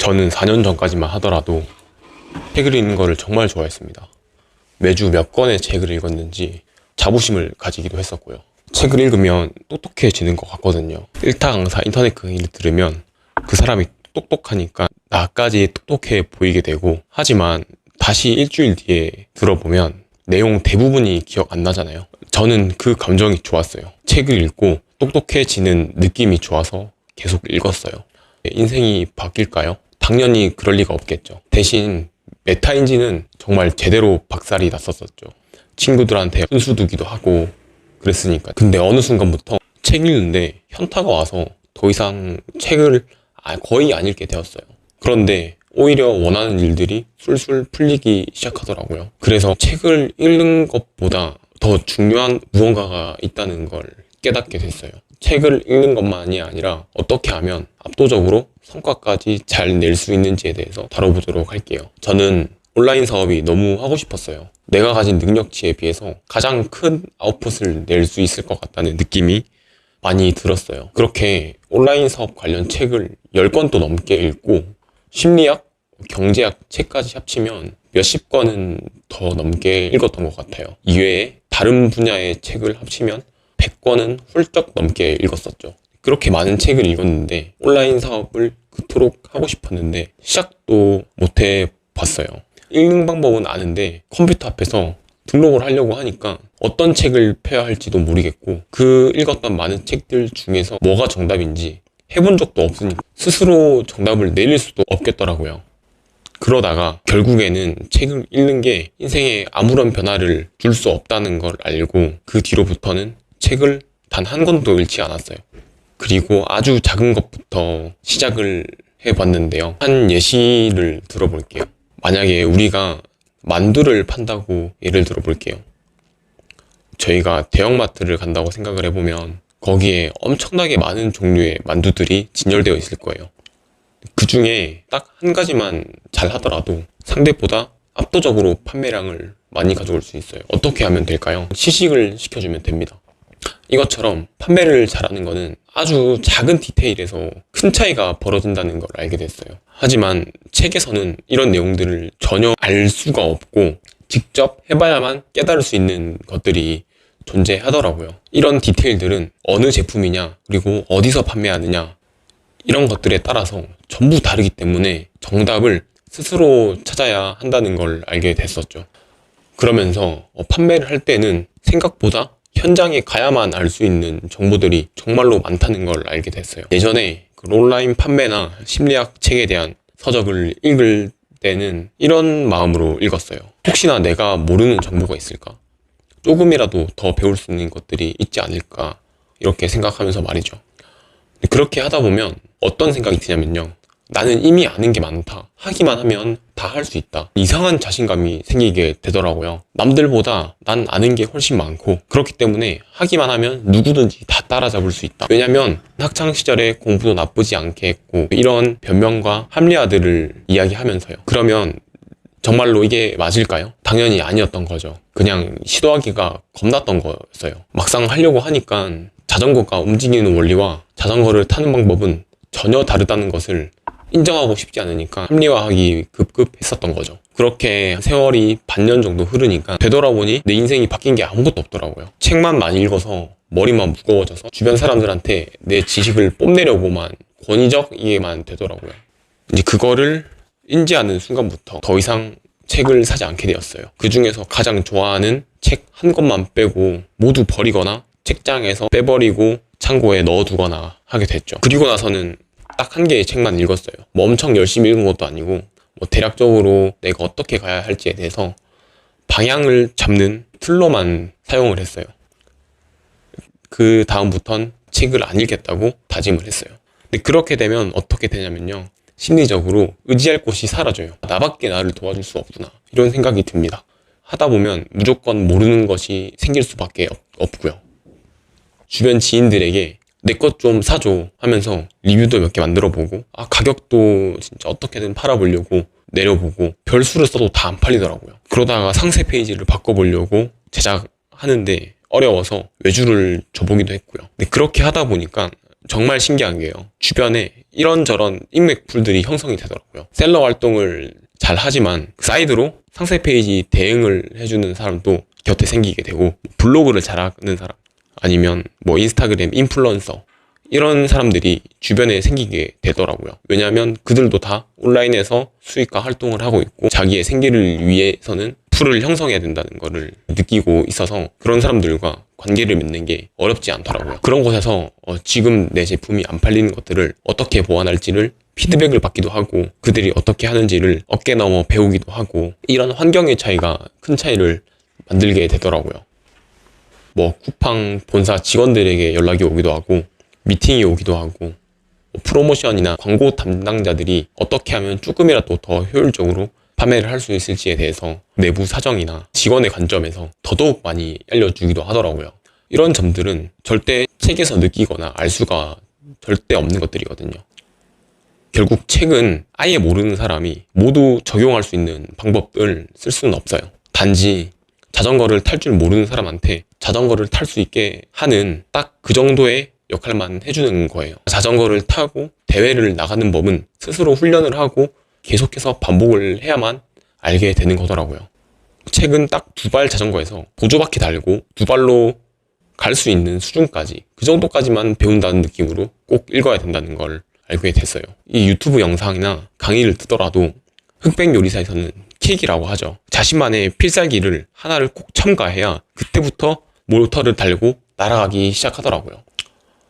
저는 4년 전까지만 하더라도 책을 읽는 거를 정말 좋아했습니다. 매주 몇 권의 책을 읽었는지 자부심을 가지기도 했었고요. 책을 읽으면 똑똑해지는 것 같거든요. 일타 강사 인터넷 강의를 들으면 그 사람이 똑똑하니까 나까지 똑똑해 보이게 되고, 하지만 다시 일주일 뒤에 들어보면 내용 대부분이 기억 안 나잖아요. 저는 그 감정이 좋았어요. 책을 읽고 똑똑해지는 느낌이 좋아서 계속 읽었어요. 인생이 바뀔까요? 당연히 그럴 리가 없겠죠. 대신 메타인지는 정말 제대로 박살이 났었죠. 친구들한테 훈수두기도 하고 그랬으니까. 근데 어느 순간부터 책 읽는데 현타가 와서 더 이상 책을 거의 안 읽게 되었어요. 그런데 오히려 원하는 일들이 술술 풀리기 시작하더라고요. 그래서 책을 읽는 것보다 더 중요한 무언가가 있다는 걸 깨닫게 됐어요. 책을 읽는 것만이 아니라 어떻게 하면 압도적으로 성과까지 잘 낼 수 있는지에 대해서 다뤄보도록 할게요. 저는 온라인 사업이 너무 하고 싶었어요. 내가 가진 능력치에 비해서 가장 큰 아웃풋을 낼 수 있을 것 같다는 느낌이 많이 들었어요. 그렇게 온라인 사업 관련 책을 10권도 넘게 읽고 심리학, 경제학 책까지 합치면 몇십 권은 더 넘게 읽었던 것 같아요. 이외에 다른 분야의 책을 합치면 100권은 훌쩍 넘게 읽었었죠. 그렇게 많은 책을 읽었는데 온라인 사업을 그토록 하고 싶었는데 시작도 못 해봤어요. 읽는 방법은 아는데 컴퓨터 앞에서 등록을 하려고 하니까 어떤 책을 펴야 할지도 모르겠고, 그 읽었던 많은 책들 중에서 뭐가 정답인지 해본 적도 없으니까 스스로 정답을 내릴 수도 없겠더라고요. 그러다가 결국에는 책을 읽는 게 인생에 아무런 변화를 줄 수 없다는 걸 알고 그 뒤로부터는 책을 단 한 권도 읽지 않았어요. 그리고 아주 작은 것부터 시작을 해봤는데요. 한 예시를 들어볼게요. 만약에 우리가 만두를 판다고 예를 들어볼게요. 저희가 대형마트를 간다고 생각을 해보면 거기에 엄청나게 많은 종류의 만두들이 진열되어 있을 거예요. 그 중에 딱 한 가지만 잘 하더라도 상대보다 압도적으로 판매량을 많이 가져올 수 있어요. 어떻게 하면 될까요? 시식을 시켜주면 됩니다. 이것처럼 판매를 잘하는 거는 아주 작은 디테일에서 큰 차이가 벌어진다는 걸 알게 됐어요. 하지만 책에서는 이런 내용들을 전혀 알 수가 없고 직접 해봐야만 깨달을 수 있는 것들이 존재하더라고요. 이런 디테일들은 어느 제품이냐, 그리고 어디서 판매하느냐, 이런 것들에 따라서 전부 다르기 때문에 정답을 스스로 찾아야 한다는 걸 알게 됐었죠. 그러면서 판매를 할 때는 생각보다 현장에 가야만 알 수 있는 정보들이 정말로 많다는 걸 알게 됐어요. 예전에 온라인 판매나 심리학 책에 대한 서적을 읽을 때는 이런 마음으로 읽었어요. 혹시나 내가 모르는 정보가 있을까? 조금이라도 더 배울 수 있는 것들이 있지 않을까? 이렇게 생각하면서 말이죠. 그렇게 하다 보면 어떤 생각이 드냐면요. 나는 이미 아는 게 많다. 하기만 하면 다 할 수 있다. 이상한 자신감이 생기게 되더라고요. 남들보다 난 아는 게 훨씬 많고, 그렇기 때문에 하기만 하면 누구든지 다 따라잡을 수 있다. 왜냐면 학창시절에 공부도 나쁘지 않게 했고, 이런 변명과 합리화들을 이야기하면서요. 그러면 정말로 이게 맞을까요? 당연히 아니었던 거죠. 그냥 시도하기가 겁났던 거였어요. 막상 하려고 하니까 자전거가 움직이는 원리와 자전거를 타는 방법은 전혀 다르다는 것을 인정하고 싶지 않으니까 합리화하기 급급했었던 거죠. 그렇게 세월이 반년 정도 흐르니까 되돌아보니 내 인생이 바뀐 게 아무것도 없더라고요. 책만 많이 읽어서 머리만 무거워져서 주변 사람들한테 내 지식을 뽐내려고만 권위적이게만 되더라고요. 이제 그거를 인지하는 순간부터 더 이상 책을 사지 않게 되었어요. 그 중에서 가장 좋아하는 책 한 권만 빼고 모두 버리거나 책장에서 빼버리고 창고에 넣어두거나 하게 됐죠. 그리고 나서는 딱 한 개의 책만 읽었어요. 뭐 엄청 열심히 읽은 것도 아니고, 뭐 대략적으로 내가 어떻게 가야 할지에 대해서 방향을 잡는 틀로만 사용을 했어요. 그 다음부턴 책을 안 읽겠다고 다짐을 했어요. 근데 그렇게 되면 어떻게 되냐면요. 심리적으로 의지할 곳이 사라져요. 나밖에 나를 도와줄 수 없구나. 이런 생각이 듭니다. 하다 보면 무조건 모르는 것이 생길 수밖에 없고요. 주변 지인들에게 내 것 좀 사줘 하면서 리뷰도 몇 개 만들어 보고, 가격도 진짜 어떻게든 팔아보려고 내려보고 별수를 써도 다 안 팔리더라고요. 그러다가 상세 페이지를 바꿔보려고 제작하는데 어려워서 외주를 줘보기도 했고요. 근데 그렇게 하다 보니까 정말 신기한 게요. 주변에 이런저런 인맥풀들이 형성이 되더라고요. 셀러 활동을 잘 하지만 그 사이드로 상세 페이지 대응을 해주는 사람도 곁에 생기게 되고, 블로그를 잘하는 사람, 아니면 뭐 인스타그램 인플루언서, 이런 사람들이 주변에 생기게 되더라고요. 왜냐하면 그들도 다 온라인에서 수익화 활동을 하고 있고 자기의 생계를 위해서는 풀을 형성해야 된다는 거를 느끼고 있어서 그런 사람들과 관계를 맺는 게 어렵지 않더라고요. 그런 곳에서 지금 내 제품이 안 팔리는 것들을 어떻게 보완할지를 피드백을 받기도 하고, 그들이 어떻게 하는지를 어깨 넘어 배우기도 하고, 이런 환경의 차이가 큰 차이를 만들게 되더라고요. 뭐 쿠팡 본사 직원들에게 연락이 오기도 하고, 미팅이 오기도 하고, 프로모션이나 광고 담당자들이 어떻게 하면 조금이라도 더 효율적으로 판매를 할 수 있을지에 대해서 내부 사정이나 직원의 관점에서 더더욱 많이 알려주기도 하더라고요. 이런 점들은 절대 책에서 느끼거나 알 수가 절대 없는 것들이거든요. 결국 책은 아예 모르는 사람이 모두 적용할 수 있는 방법을 쓸 수는 없어요. 단지 자전거를 탈 줄 모르는 사람한테 자전거를 탈 수 있게 하는 딱 그 정도의 역할만 해주는 거예요. 자전거를 타고 대회를 나가는 법은 스스로 훈련을 하고 계속해서 반복을 해야만 알게 되는 거더라고요. 책은 딱 2발 자전거에서 보조바퀴 달고 2발로 갈 수 있는 수준까지, 그 정도까지만 배운다는 느낌으로 꼭 읽어야 된다는 걸 알게 됐어요. 이 유튜브 영상이나 강의를 듣더라도 흑백 요리사에서는 킥이라고 하죠. 자신만의 필살기를 하나를 꼭 첨가해야 그때부터 모터를 달고 날아가기 시작하더라고요.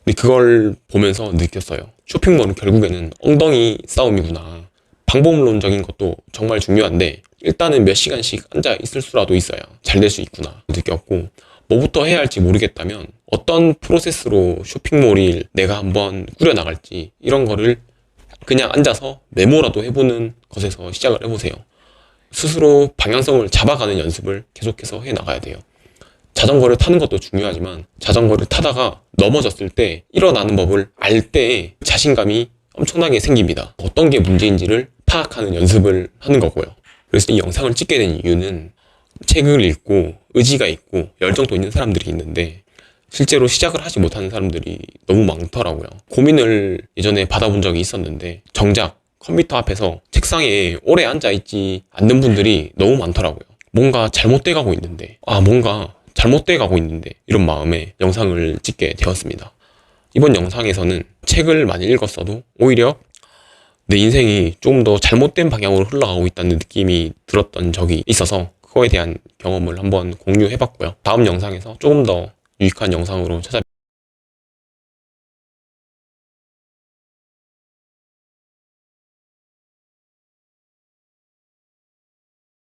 근데 그걸 보면서 느꼈어요. 쇼핑몰은 결국에는 엉덩이 싸움이구나. 방법론적인 것도 정말 중요한데 일단은 몇 시간씩 앉아 있을 수라도 있어야 잘 될 수 있구나 느꼈고, 뭐부터 해야 할지 모르겠다면 어떤 프로세스로 쇼핑몰을 내가 한번 꾸려나갈지, 이런 거를 그냥 앉아서 메모라도 해보는 것에서 시작을 해보세요. 스스로 방향성을 잡아가는 연습을 계속해서 해나가야 돼요. 자전거를 타는 것도 중요하지만 자전거를 타다가 넘어졌을 때 일어나는 법을 알 때 자신감이 엄청나게 생깁니다. 어떤 게 문제인지를 파악하는 연습을 하는 거고요. 그래서 이 영상을 찍게 된 이유는 책을 읽고 의지가 있고 열정도 있는 사람들이 있는데 실제로 시작을 하지 못하는 사람들이 너무 많더라고요. 고민을 예전에 받아본 적이 있었는데 정작 컴퓨터 앞에서 책상에 오래 앉아있지 않는 분들이 너무 많더라고요. 뭔가 잘못돼 가고 있는데, 이런 마음에 영상을 찍게 되었습니다. 이번 영상에서는 책을 많이 읽었어도 오히려 내 인생이 조금 더 잘못된 방향으로 흘러가고 있다는 느낌이 들었던 적이 있어서 그거에 대한 경험을 한번 공유해봤고요. 다음 영상에서 조금 더 유익한 영상으로 찾아뵙겠습니다.